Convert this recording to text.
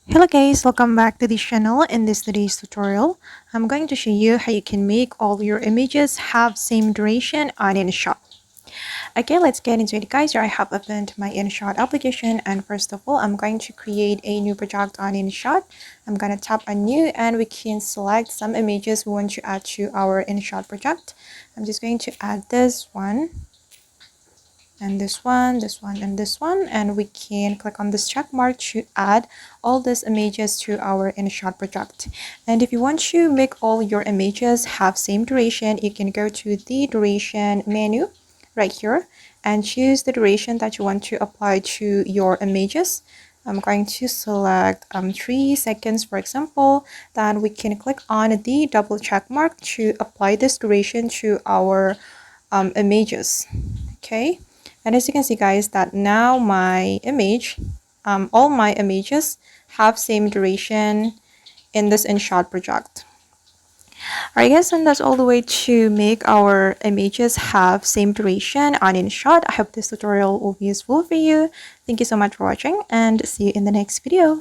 Hello guys, welcome back to this channel. In this today's tutorial, I'm going to show you how you can make all your images have same duration on InShot. Okay, let's get into it guys. Here I have opened my InShot application, and first of all, I'm going to create a new project on InShot. I'm going to tap on new and we can select some images we want to add to our InShot project. I'm just going to add this one and this one, this one, and this one, and we can click on this check mark to add all these images to our InShot project. And if you want to make all your images have same duration, you can go to the duration menu right here and choose the duration that you want to apply to your images. I'm going to select 3 seconds, for example. Then we can click on the double check mark to apply this duration to our images. Okay, and as you can see guys, that now my image, all my images have same duration in this InShot project. Alright guys, and that's all the way to make our images have same duration on InShot. I hope this tutorial will be useful for you. Thank you so much for watching and see you in the next video.